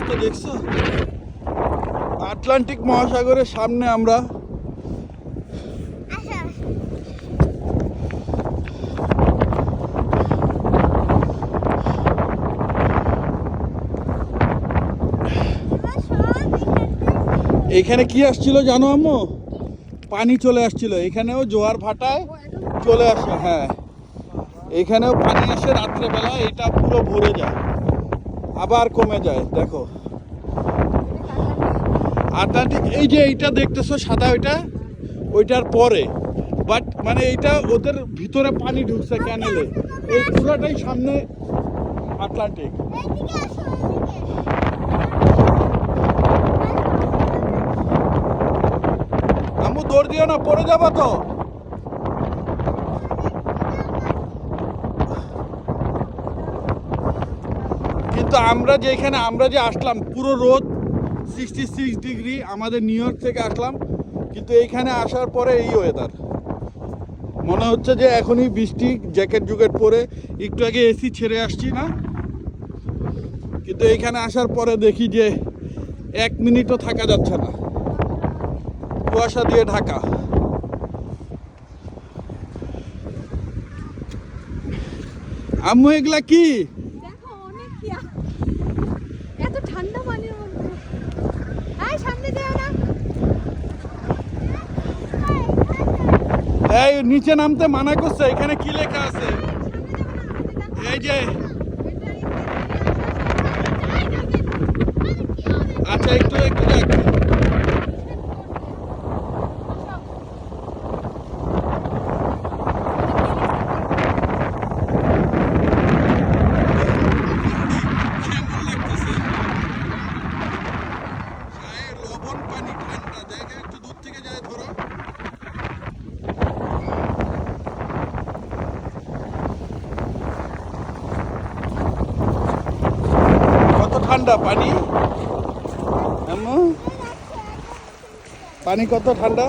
অবস্থা দেখছো? আটলান্টিক মহাসাগরের সামনে আমরা। এখানে কি আসছিল জানো আম্মু? পানি চলে আসছিল, এখানেও জোয়ার ভাটায় চলে আসে। হ্যাঁ, এখানেও পানি আসে রাত্রেবেলা, এটা পুরো ভরে যায় আবার কমে যায়। দেখো আটলান্টিক, এই যে এইটা দেখতেছো সাদা, ওইটার পরে, বাট মানে এইটা ওদের ভিতরে পানি ঢুকছে ক্যানেলে, এই পুরোটাই সামনে আটলান্টিক। আম্মু দৌড় দিও না, পড়ে যাবো তো। কিন্তু আমরা যে আসলাম পুরো রোদ, 66 ডিগ্রি, আমাদের নিউ ইয়র্ক থেকে আসলাম, কিন্তু এইখানে আসার পরে এই ওয়েদার, মনে হচ্ছে যে এখনই বৃষ্টি। জ্যাকেট জুকেট পরে একটু আগে এসি ছেড়ে আসছি না, কিন্তু এইখানে আসার পরে দেখি যে 1 মিনিটও থাকা যাচ্ছে না, কুয়াশা দিয়ে ঢাকা। আম্মু এগুলা কি? দেখো অনেক এত ঠান্ডা পানির মধ্যে। এই সামনে যাও না। এই নিচে নামতে মানা করছে, এখানে কি লেখা আছে? এই যে আচ্ছা, একটু দেখ। লবণ পানি ঠান্ডা, দেখ একটু দূর থেকে যায় ধরো। কত ঠান্ডা পানি আম্মু, পানি কত ঠান্ডা।